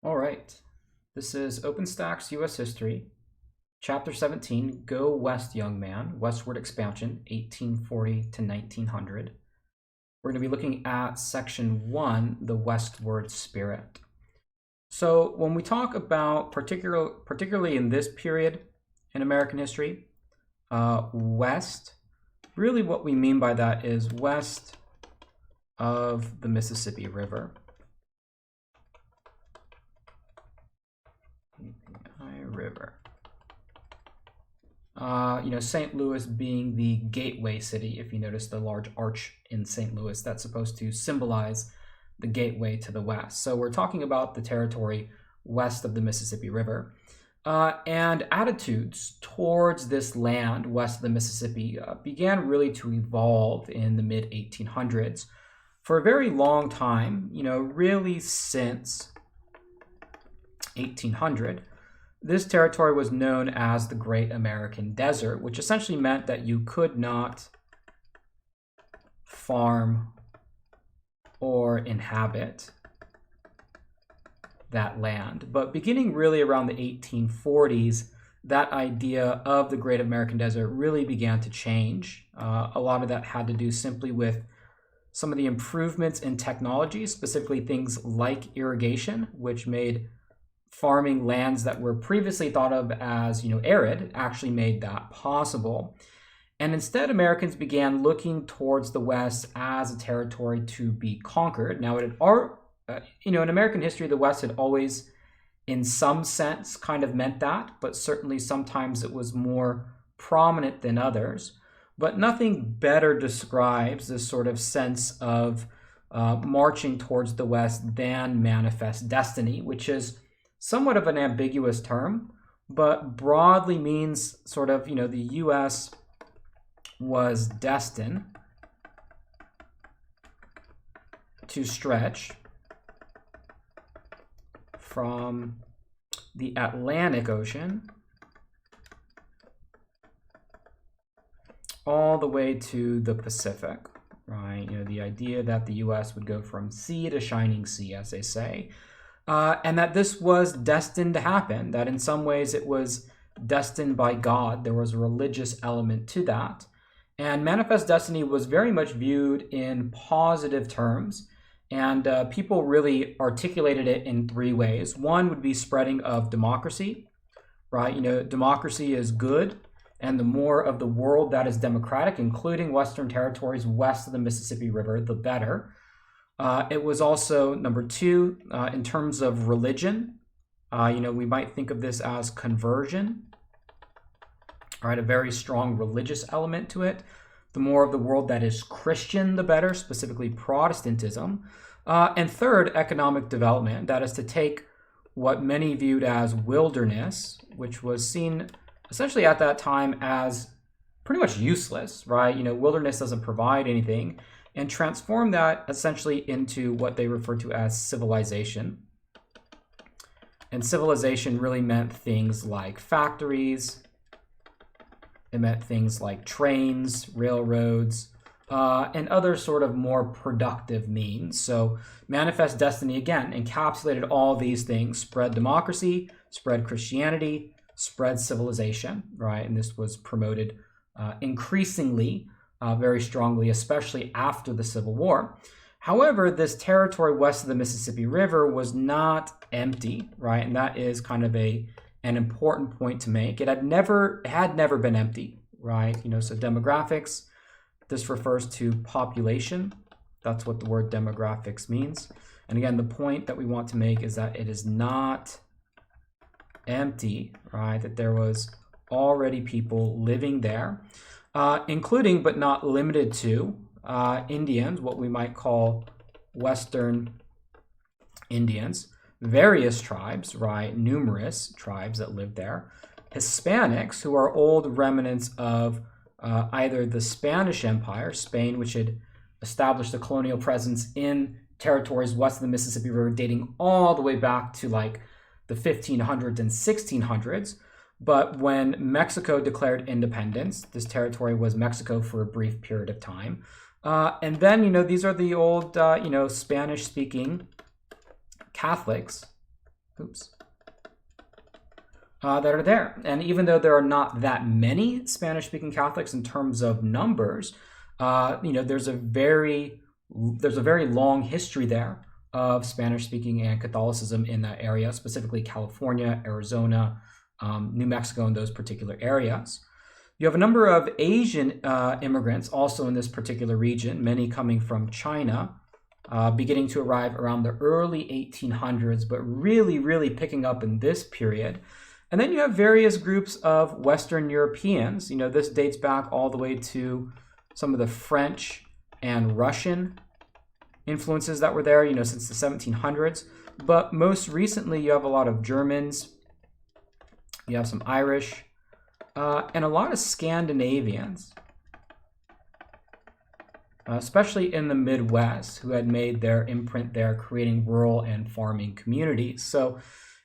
All right, this is Openstax U.S. History, Chapter 17, Go West, Young Man, Westward Expansion, 1840 to 1900. We're going to be looking at Section 1, the Westward Spirit. So when we talk about, particularly in this period in American history, West, really what we mean by that is west of the Mississippi River. River. St. Louis being the gateway city. If you notice the large arch in St. Louis, that's supposed to symbolize the gateway to the west. So we're talking about the territory west of the Mississippi River. And attitudes towards this land west of the Mississippi began really to evolve in the mid-1800s. For a very long time, really since 1800, this territory was known as the Great American Desert, which essentially meant that you could not farm or inhabit that land. But beginning really around the 1840s, that idea of the Great American Desert really began to change. A lot of that had to do simply with some of the improvements in technology, specifically things like irrigation, which made farming lands that were previously thought of as, arid, actually made that possible. And instead, Americans began looking towards the West as a territory to be conquered. Now, in American history, the West had always, in some sense, kind of meant that, but certainly sometimes it was more prominent than others. But nothing better describes this sort of sense of marching towards the West than manifest destiny, which is somewhat of an ambiguous term, but broadly means sort of, the U.S. was destined to stretch from the Atlantic Ocean all the way to the Pacific, right? The idea that the U.S. would go from sea to shining sea, as they say. And that this was destined to happen, that in some ways it was destined by God. There was a religious element to that. And manifest destiny was very much viewed in positive terms. And people really articulated it in three ways. One would be spreading of democracy, right? Democracy is good. And the more of the world that is democratic, including Western territories west of the Mississippi River, the better. It was also, number two, in terms of religion, we might think of this as conversion, all right, a very strong religious element to it. The more of the world that is Christian, the better, specifically Protestantism. And third, economic development, that is to take what many viewed as wilderness, which was seen essentially at that time as pretty much useless, right? Wilderness doesn't provide anything, and transform that essentially into what they refer to as civilization. And civilization really meant things like factories. It meant things like trains, railroads, and other sort of more productive means. So manifest destiny, again, encapsulated all these things: spread democracy, spread Christianity, spread civilization, right? And this was promoted increasingly very strongly, especially after the Civil War. However, this territory west of the Mississippi River was not empty, right? And that is kind of an important point to make. It had never been empty, right? So demographics, this refers to population. That's what the word demographics means. And again, the point that we want to make is that it is not empty, right? That there was already people living there. Including but not limited to Indians, what we might call Western Indians, various tribes, right? Numerous tribes that lived there. Hispanics, who are old remnants of either the Spanish Empire, Spain, which had established a colonial presence in territories west of the Mississippi River, dating all the way back to like the 1500s and 1600s. But when Mexico declared independence, this territory was Mexico for a brief period of time. And then, these are the old, Spanish-speaking Catholics that are there. And even though there are not that many Spanish-speaking Catholics in terms of numbers, there's a very long history there of Spanish-speaking and Catholicism in that area, specifically California, Arizona, New Mexico, and those particular areas. You have a number of Asian immigrants also in this particular region, many coming from China, beginning to arrive around the early 1800s, but really picking up in this period. And then you have various groups of Western Europeans. This dates back all the way to some of the French and Russian influences that were there, since the 1700s. But most recently, you have a lot of Germans, you have some Irish, and a lot of Scandinavians, especially in the Midwest, who had made their imprint there, creating rural and farming communities. So,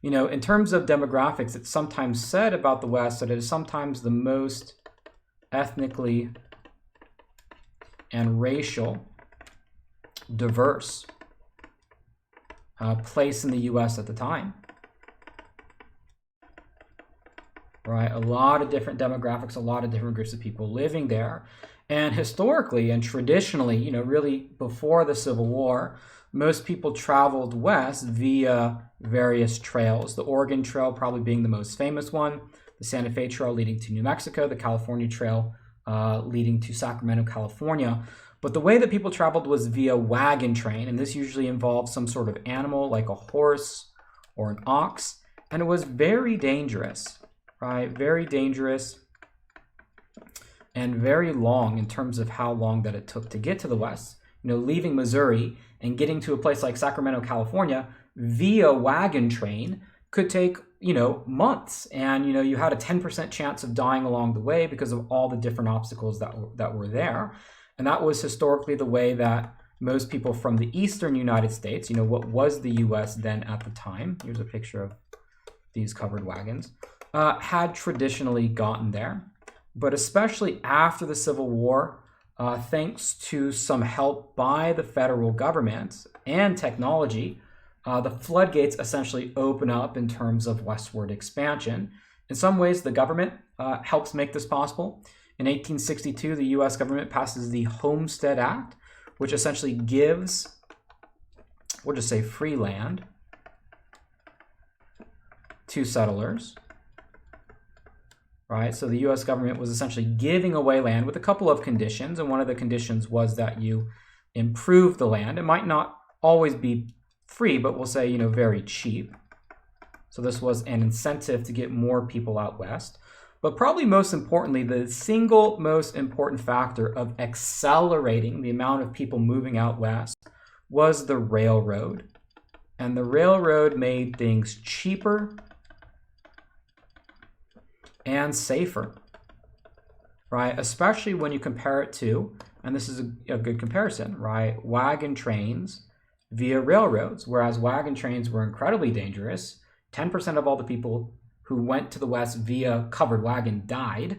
in terms of demographics, it's sometimes said about the West that it is sometimes the most ethnically and racial diverse place in the U.S. at the time. Right, a lot of different demographics, a lot of different groups of people living there. And historically and traditionally, really before the Civil War, most people traveled west via various trails. The Oregon Trail probably being the most famous one, the Santa Fe Trail leading to New Mexico, the California Trail leading to Sacramento, California. But the way that people traveled was via wagon train, and this usually involved some sort of animal like a horse or an ox, and it was very dangerous, right? Very dangerous and very long in terms of how long that it took to get to the West. Leaving Missouri and getting to a place like Sacramento, California via wagon train could take, months. And, you had a 10% chance of dying along the way because of all the different obstacles that were there. And that was historically the way that most people from the eastern United States, what was the U.S. then at the time, here's a picture of these covered wagons, had traditionally gotten there. But especially after the Civil War, thanks to some help by the federal government and technology, the floodgates essentially open up in terms of westward expansion. In some ways, the government helps make this possible. In 1862, the U.S. government passes the Homestead Act, which essentially gives, we'll just say, free land to settlers. Right, so the U.S. government was essentially giving away land with a couple of conditions, and one of the conditions was that you improve the land. It might not always be free, but we'll say, very cheap. So this was an incentive to get more people out west. But probably most importantly, the single most important factor of accelerating the amount of people moving out west was the railroad. And the railroad made things cheaper and safer, right? Especially when you compare it to, and this is a good comparison, right? Wagon trains via railroads, whereas wagon trains were incredibly dangerous. 10% of all the people who went to the West via covered wagon died,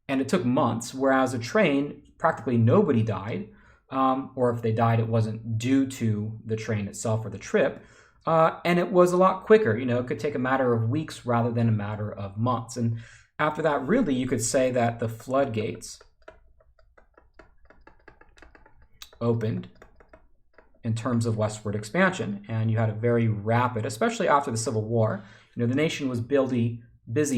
and it took months, whereas a train, practically nobody died, or if they died, it wasn't due to the train itself or the trip, and it was a lot quicker. It could take a matter of weeks rather than a matter of months. And after that, really, you could say that the floodgates opened in terms of westward expansion, and you had a very rapid, especially after the Civil War. The nation was busy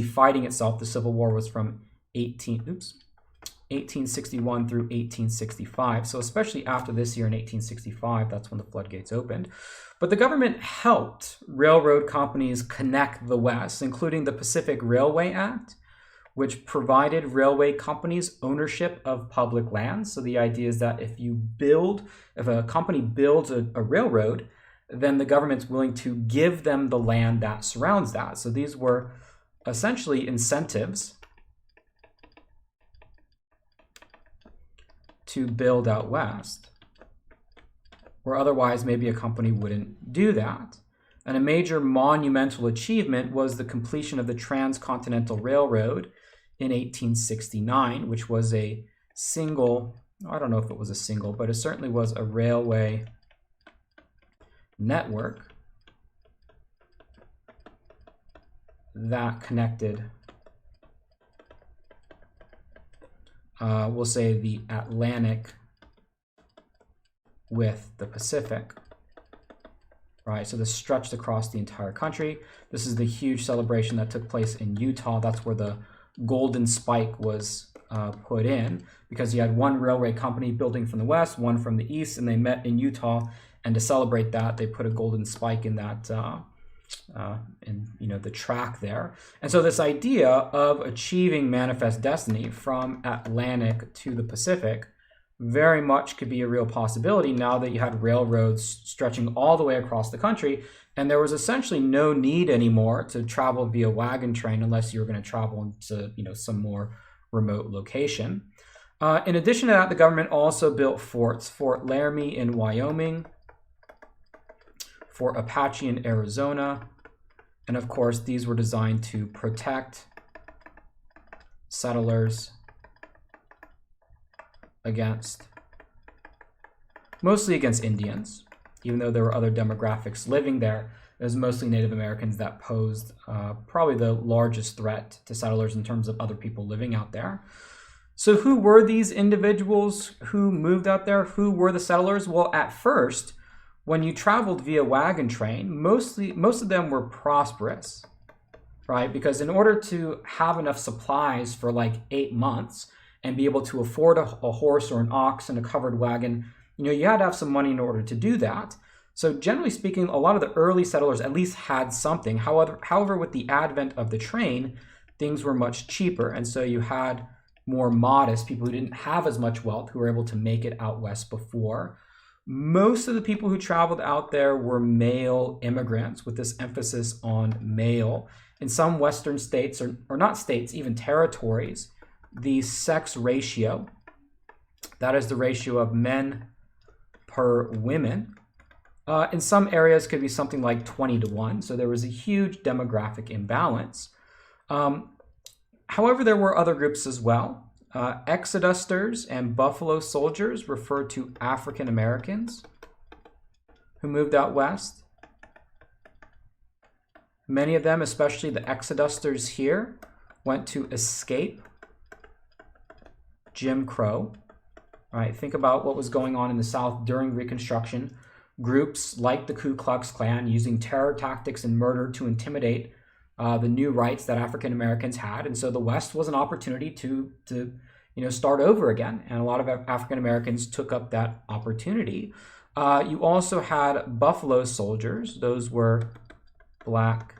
fighting itself. The Civil War was from 1861 through 1865. So especially after this year in 1865, that's when the floodgates opened. But the government helped railroad companies connect the West, including the Pacific Railway Act, which provided railway companies ownership of public lands. So the idea is that if a company builds a railroad, then the government's willing to give them the land that surrounds that. So these were essentially incentives to build out west, where otherwise maybe a company wouldn't do that. And a major monumental achievement was the completion of the Transcontinental Railroad in 1869, which was a single, I don't know if it was a single, but it certainly was a railway network that connected, we'll say, the Atlantic with the Pacific. Right, so this stretched across the entire country. This is the huge celebration that took place in Utah. That's where the golden spike was put in, because you had one railway company building from the west, one from the east, and they met in Utah. And to celebrate that, they put a golden spike in that, the track there. And so this idea of achieving manifest destiny from Atlantic to the Pacific very much could be a real possibility now that you had railroads stretching all the way across the country, and there was essentially no need anymore to travel via wagon train unless you were going to travel to some more remote location. In addition to that, the government also built forts: Fort Laramie in Wyoming, Fort Apache in Arizona, and of course these were designed to protect settlers mostly against Indians. Even though there were other demographics living there, it was mostly Native Americans that posed probably the largest threat to settlers in terms of other people living out there. So who were these individuals who moved out there? Who were the settlers? Well, at first, when you traveled via wagon train, most of them were prosperous, right? Because in order to have enough supplies for like 8 months, and be able to afford a horse or an ox and a covered wagon, you had to have some money in order to do that. So generally speaking, a lot of the early settlers at least had something. However, with the advent of the train, things were much cheaper. And so you had more modest people who didn't have as much wealth who were able to make it out west before. Most of the people who traveled out there were male immigrants, with this emphasis on male. In some Western states, or not states, even territories, the sex ratio, that is the ratio of men per women, in some areas could be something like 20-1. So there was a huge demographic imbalance. However, there were other groups as well. Exodusters and buffalo soldiers refer to African Americans who moved out west. Many of them, especially the exodusters here, went to escape Jim Crow. All right, think about what was going on in the South during Reconstruction. Groups like the Ku Klux Klan using terror tactics and murder to intimidate the new rights that African Americans had. And so the West was an opportunity to start over again. And a lot of African Americans took up that opportunity. You also had buffalo soldiers. Those were black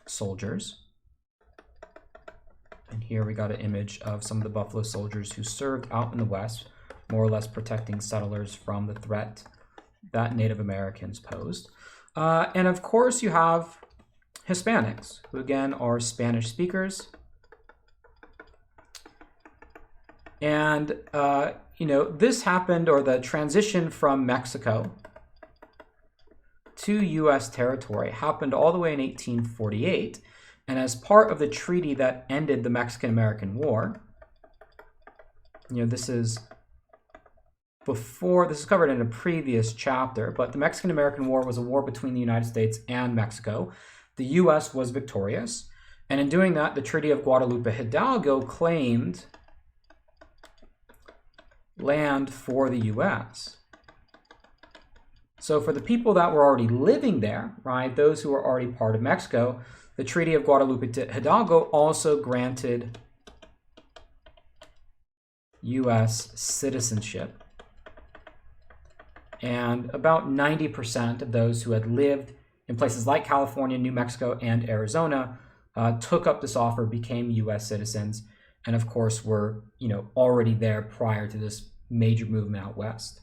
soldiers. And here we got an image of some of the buffalo soldiers who served out in the West, more or less protecting settlers from the threat that Native Americans posed. And of course, you have Hispanics, who again are Spanish speakers. And, this happened, or the transition from Mexico to U.S. territory happened all the way in 1848. And as part of the treaty that ended the Mexican-American War, this is covered in a previous chapter, but the Mexican-American War was a war between the United States and Mexico. The U.S. was victorious, and in doing that, the Treaty of Guadalupe Hidalgo claimed land for the U.S. So for the people that were already living there, right, those who were already part of Mexico, the Treaty of Guadalupe Hidalgo also granted U.S. citizenship. And about 90% of those who had lived in places like California, New Mexico, and Arizona took up this offer, became U.S. citizens, and of course were already there prior to this major movement out west.